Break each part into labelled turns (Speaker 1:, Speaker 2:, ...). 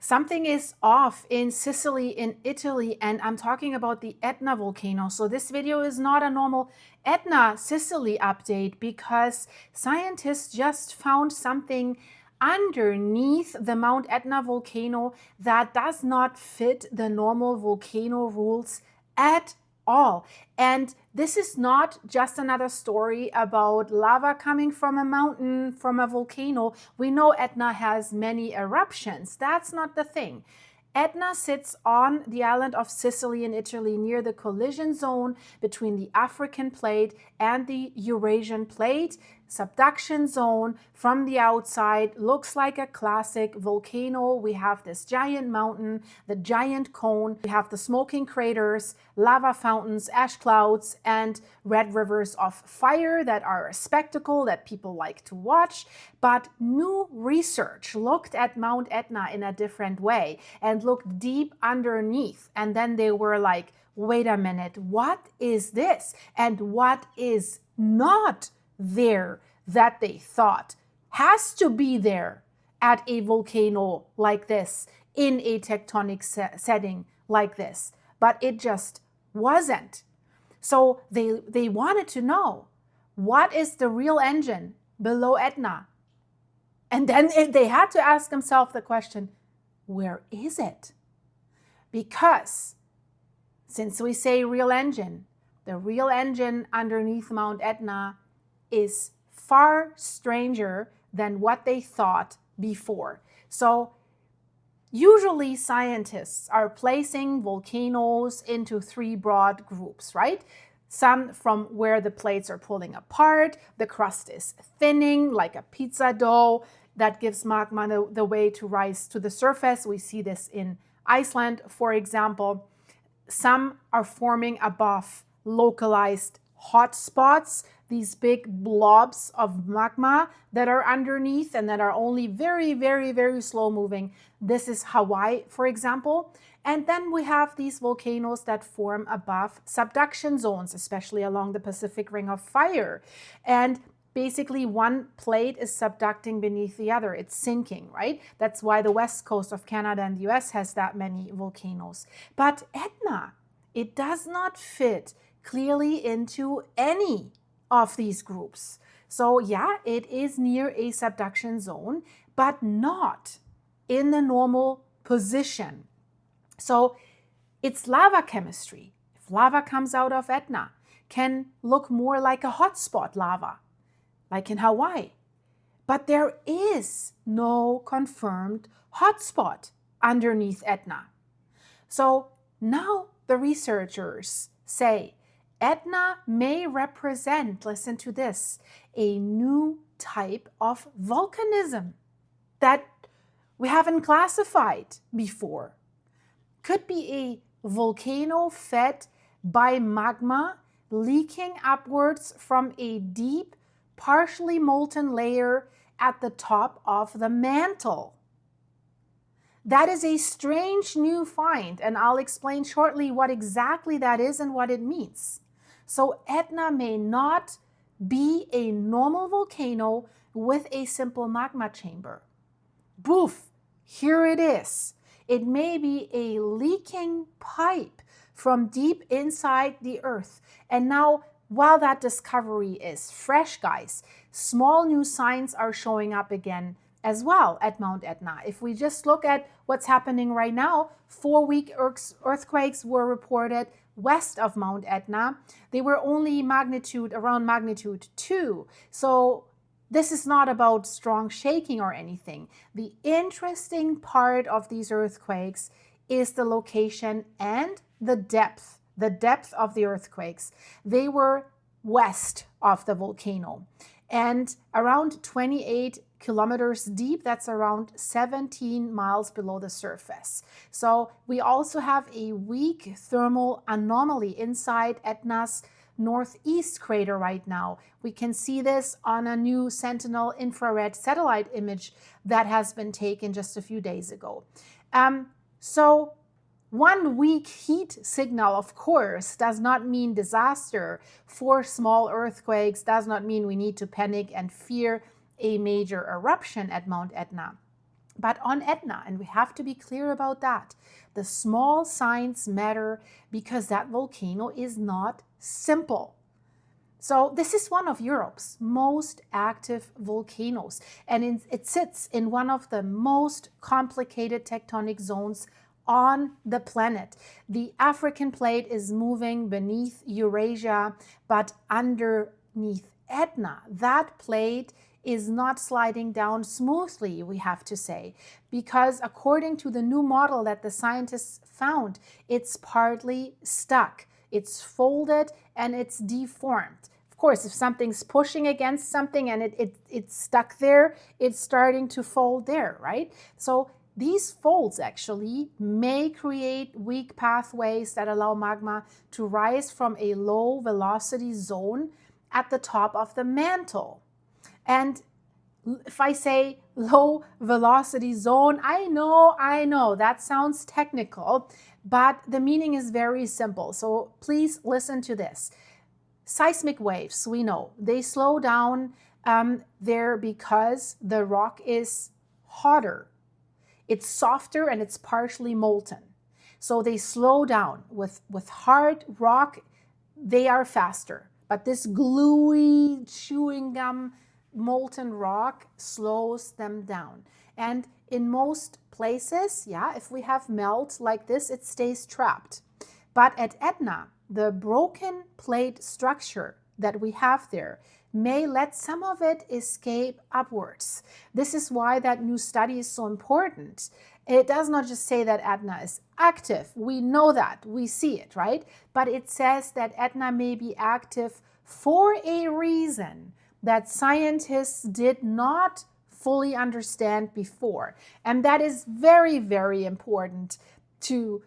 Speaker 1: Something is off in Sicily, in Italy, and I'm talking about the Etna volcano. So this video is not a normal Etna Sicily update because scientists just found something underneath the Mount Etna volcano that does not fit the normal volcano rules at all. And this is not just another story about lava coming from a mountain, from a volcano. We know Etna has many eruptions. That's not the thing. Etna sits on the island of Sicily in Italy near the collision zone between the African plate and the Eurasian plate. Subduction zone from the outside looks like a classic volcano. We have this giant mountain, the giant cone. We have the smoking craters, lava fountains, ash clouds, and red rivers of fire that are a spectacle that people like to watch. But new research looked at Mount Etna in a different way and looked deep underneath. And then they were like, wait a minute, what is this? And what is not there that they thought has to be there at a volcano like this, in a tectonic setting like this, but it just wasn't. So they wanted to know, what is the real engine below Etna? And then they had to ask themselves the question, where is it? Because since we say real engine, the real engine underneath Mount Etna is far stranger than what they thought before. So usually scientists are placing volcanoes into three broad groups, right? Some from where the plates are pulling apart, the crust is thinning like a pizza dough that gives magma the way to rise to the surface. We see this in Iceland, for example. Some are forming above localized hot spots, these big blobs of magma that are underneath and that are only very, very, very slow moving. This is Hawaii, for example. And then we have these volcanoes that form above subduction zones, especially along the Pacific Ring of Fire. And basically one plate is subducting beneath the other. It's sinking, right? That's why the west coast of Canada and the US has that many volcanoes. But Etna, it does not fit clearly into any of these groups. So yeah, it is near a subduction zone, but not in the normal position. So it's lava chemistry. If lava comes out of Etna, can look more like a hotspot lava, like in Hawaii. But there is no confirmed hotspot underneath Etna. So now the researchers say Etna may represent, listen to this, a new type of volcanism that we haven't classified before. Could be a volcano fed by magma leaking upwards from a deep, partially molten layer at the top of the mantle. That is a strange new find, and I'll explain shortly what exactly that is and what it means. So Etna may not be a normal volcano with a simple magma chamber. Boof, here it is. It may be a leaking pipe from deep inside the earth. And now, while that discovery is fresh, guys, small new signs are showing up again as well at Mount Etna. If we just look at what's happening right now, 4 weak earthquakes were reported west of Mount Etna. They were only around magnitude 2. So this is not about strong shaking or anything. The interesting part of these earthquakes is the location and the depth of the earthquakes. They were west of the volcano and around 28 kilometers deep. That's around 17 miles below the surface. So we also have a weak thermal anomaly inside Etna's northeast crater right now. We can see this on a new Sentinel infrared satellite image that has been taken just a few days ago. So one weak heat signal, of course, does not mean disaster. 4 small earthquakes does not mean we need to panic and fear a major eruption at Mount Etna. But on Etna, and we have to be clear about that, the small signs matter because that volcano is not simple. So this is one of Europe's most active volcanoes, and it sits in one of the most complicated tectonic zones on the planet. The African plate is moving beneath Eurasia, but underneath Etna, that plate is not sliding down smoothly, we have to say, because according to the new model that the scientists found, it's partly stuck. It's folded and it's deformed. Of course, if something's pushing against something and it's stuck there, it's starting to fold there, right? So these folds actually may create weak pathways that allow magma to rise from a low velocity zone at the top of the mantle. And if I say low velocity zone, I know, that sounds technical, but the meaning is very simple. So please listen to this. Seismic waves, we know, they slow down there because the rock is hotter. It's softer and it's partially molten. So they slow down. With hard rock, they are faster. But this gluey, chewing gum, molten rock slows them down. And in most places, yeah, if we have melt like this, it stays trapped. But at Etna, the broken plate structure that we have there may let some of it escape upwards. This is why that new study is so important. It does not just say that Etna is active. We know that. We see it, right? But it says that Etna may be active for a reason that scientists did not fully understand before. And that is very, very important to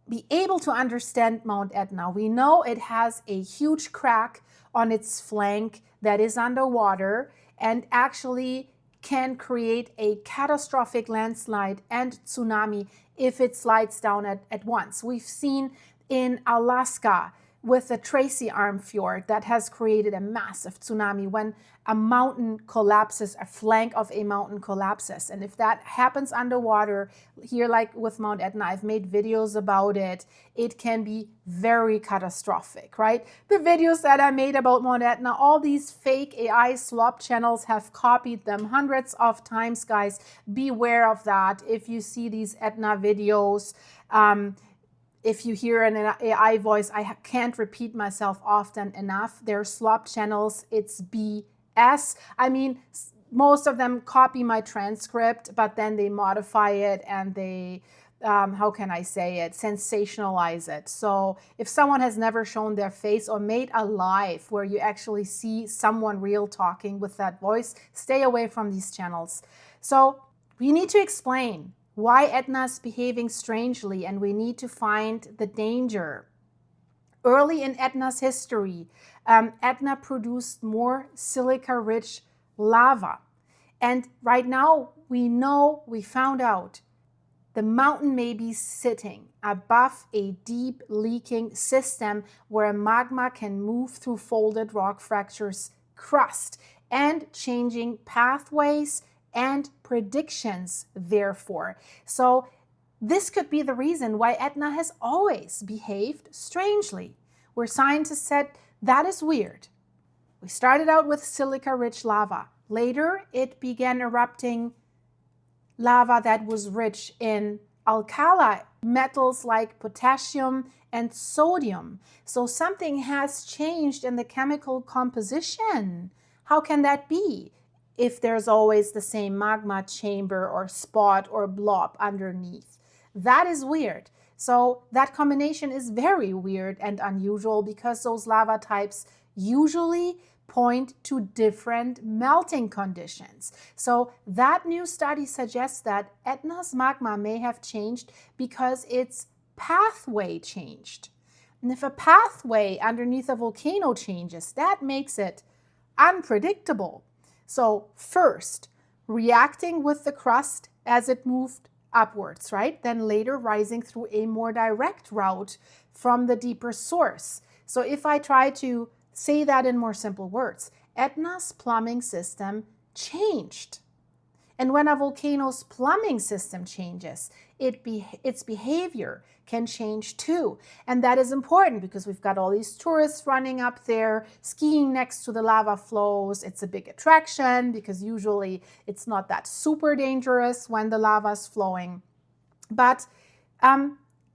Speaker 1: be able to understand Mount Etna. We know it has a huge crack on its flank that is underwater and actually can create a catastrophic landslide and tsunami if it slides down at once. We've seen in Alaska with the Tracy Arm Fjord that has created a massive tsunami when a mountain collapses, a flank of a mountain collapses. And if that happens underwater, here like with Mount Etna, I've made videos about it, it can be very catastrophic, right? The videos that I made about Mount Etna, all these fake AI slop channels have copied them hundreds of times, guys. Beware of that. If you see these Etna videos, if you hear an AI voice, I can't repeat myself often enough. They're slop channels. It's BS. I mean, most of them copy my transcript, but then they modify it and they, how can I say it, sensationalize it. So if someone has never shown their face or made a live where you actually see someone real talking with that voice, stay away from these channels. So we need to explain why Etna is behaving strangely, and we need to find the danger. Early in Etna's history, Etna produced more silica-rich lava. And right now, we found out, the mountain may be sitting above a deep leaking system where magma can move through folded rock fractures crust and changing pathways and predictions, therefore. So this could be the reason why Etna has always behaved strangely, where scientists said, that is weird. We started out with silica-rich lava. Later, it began erupting lava that was rich in alkali metals like potassium and sodium. So something has changed in the chemical composition. How can that be if there's always the same magma chamber or spot or blob underneath? That is weird. So that combination is very weird and unusual because those lava types usually point to different melting conditions. So that new study suggests that Etna's magma may have changed because its pathway changed. And if a pathway underneath a volcano changes, that makes it unpredictable. So first, reacting with the crust as it moved upwards, right? Then later rising through a more direct route from the deeper source. So if I try to say that in more simple words, Etna's plumbing system changed. And when a volcano's plumbing system changes, its behavior can change too. And that is important because we've got all these tourists running up there, skiing next to the lava flows. It's a big attraction because usually it's not that super dangerous when the lava is flowing. But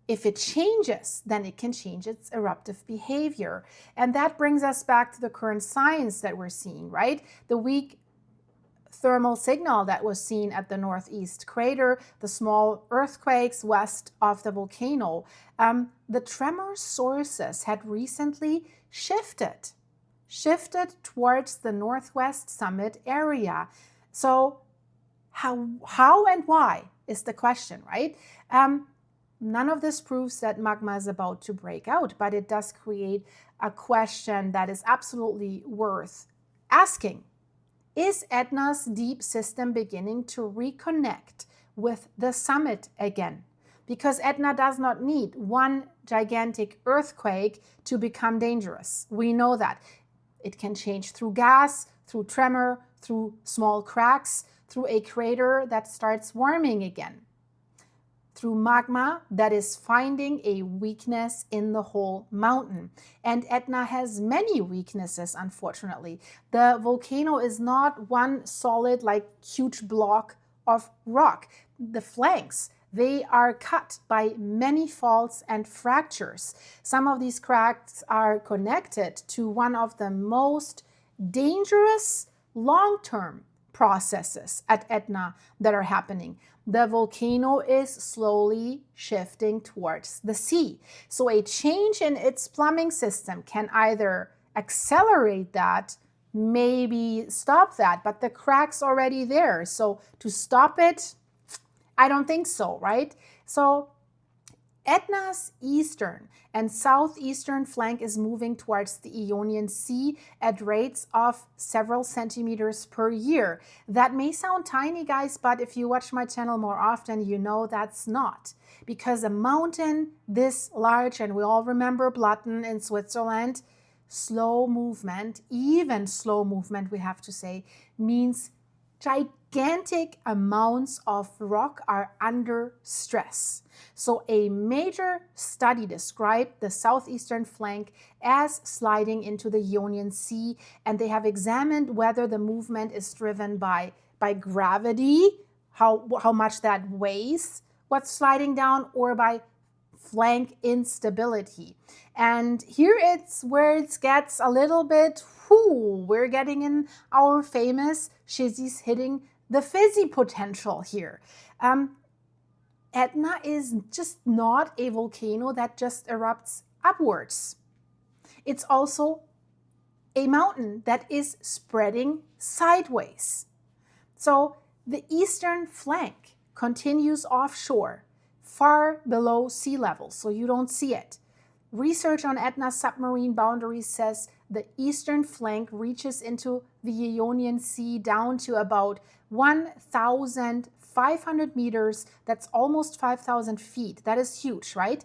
Speaker 1: if it changes, then it can change its eruptive behavior. And that brings us back to the current science that we're seeing, right? The weak thermal signal that was seen at the northeast crater, the small earthquakes west of the volcano, the tremor sources had recently shifted towards the northwest summit area. So how and why is the question, right? None of this proves that magma is about to break out, but it does create a question that is absolutely worth asking. Is Etna's deep system beginning to reconnect with the summit again? Because Etna does not need one gigantic earthquake to become dangerous. We know that. It can change through gas, through tremor, through small cracks, through a crater that starts warming again, through magma that is finding a weakness in the whole mountain. And Etna has many weaknesses, unfortunately. The volcano is not one solid, like huge block of rock. The flanks, they are cut by many faults and fractures. Some of these cracks are connected to one of the most dangerous long-term processes at Etna that are happening. The volcano is slowly shifting towards the sea. So a change in its plumbing system can either accelerate that, maybe stop that, but the crack's already there. So to stop it, I don't think so, right? So Etna's eastern and southeastern flank is moving towards the Ionian Sea at rates of several centimeters per year. That may sound tiny, guys, but if you watch my channel more often, you know that's not. Because a mountain this large, and we all remember Blatten in Switzerland, slow movement, even slow movement, we have to say, means gigantic amounts of rock are under stress. So a major study described the southeastern flank as sliding into the Ionian Sea, and they have examined whether the movement is driven by gravity, how much that weighs what's sliding down, or by flank instability. And here it's where it gets a little bit, we're getting in our famous shizzies hitting the fizzy potential here. Etna is just not a volcano that just erupts upwards. It's also a mountain that is spreading sideways. So the eastern flank continues offshore, far below sea level, so you don't see it. Research on Etna's submarine boundaries says the eastern flank reaches into the Ionian Sea down to about 1,500 meters. That's almost 5,000 feet. That is huge, right?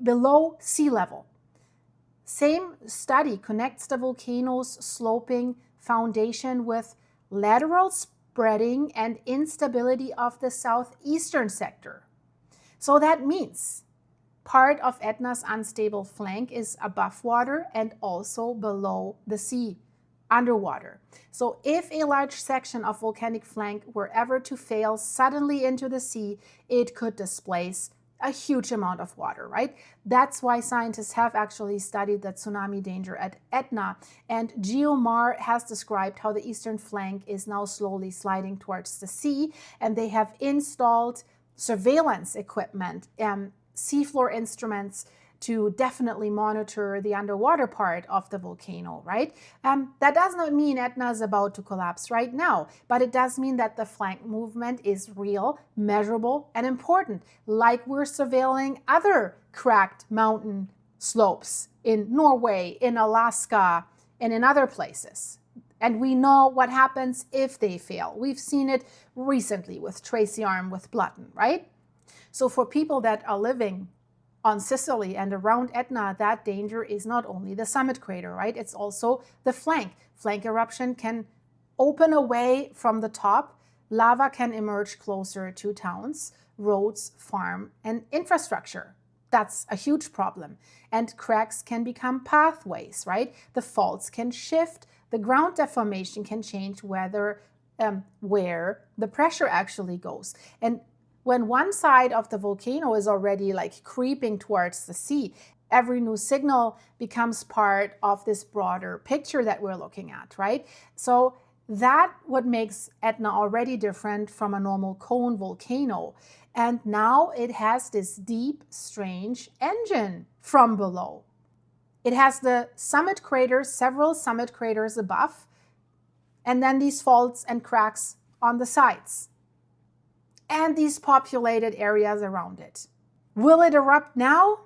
Speaker 1: Below sea level. Same study connects the volcano's sloping foundation with lateral spreading and instability of the southeastern sector. So that means part of Etna's unstable flank is above water and also below the sea, underwater. So if a large section of volcanic flank were ever to fail suddenly into the sea, it could displace a huge amount of water, right? That's why scientists have actually studied the tsunami danger at Etna. And GeoMar has described how the eastern flank is now slowly sliding towards the sea, and they have installed surveillance equipment, seafloor instruments to definitely monitor the underwater part of the volcano, right? That does not mean Etna is about to collapse right now, but it does mean that the flank movement is real, measurable, and important, like we're surveilling other cracked mountain slopes in Norway, in Alaska, and in other places. And we know what happens if they fail. We've seen it recently with Tracy Arm with Blatten, right? So for people that are living on Sicily and around Etna, that danger is not only the summit crater, right? It's also the flank. Flank eruption can open away from the top, lava can emerge closer to towns, roads, farm, and infrastructure. That's a huge problem. And cracks can become pathways, right? The faults can shift, the ground deformation can change where the pressure actually goes. And when one side of the volcano is already like creeping towards the sea, every new signal becomes part of this broader picture that we're looking at, right? So that what makes Etna already different from a normal cone volcano. And now it has this deep, strange engine from below. It has the summit craters, several summit craters above, and then these faults and cracks on the sides, and these populated areas around it. Will it erupt now?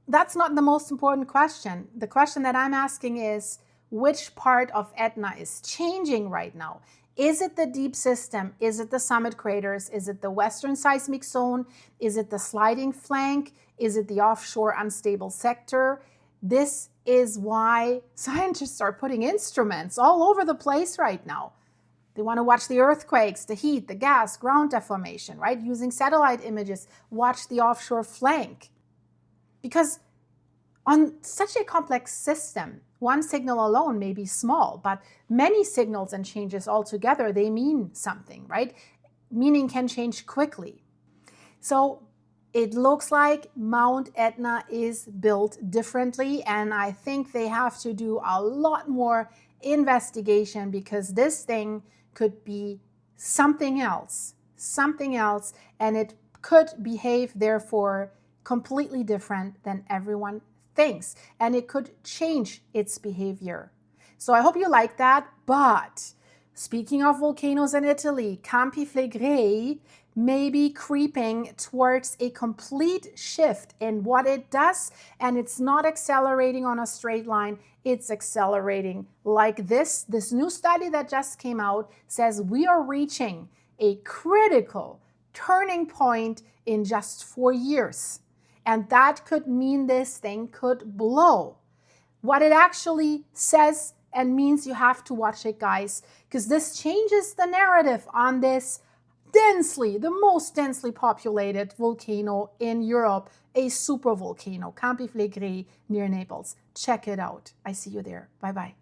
Speaker 1: That's not the most important question. The question that I'm asking is, which part of Etna is changing right now? Is it the deep system? Is it the summit craters? Is it the western seismic zone? Is it the sliding flank? Is it the offshore unstable sector? This is why scientists are putting instruments all over the place right now. They want to watch the earthquakes, the heat, the gas, ground deformation, right? Using satellite images, watch the offshore flank. Because on such a complex system, one signal alone may be small, but many signals and changes altogether, they mean something, right? Meaning can change quickly. So it looks like Mount Etna is built differently, and I think they have to do a lot more investigation because this thing could be something else, and it could behave, therefore, completely different than everyone thinks, and it could change its behavior. So I hope you like that. But speaking of volcanoes in Italy, Campi Flegrei may be creeping towards a complete shift in what it does, and it's not accelerating on a straight line. It's accelerating like this. This new study that just came out says we are reaching a critical turning point in just 4 years. And that could mean this thing could blow. What it actually says and means, you have to watch it, guys, because this changes the narrative on this the most densely populated volcano in Europe, a supervolcano, Campi Flegrei near Naples. Check it out. I see you there. Bye-bye.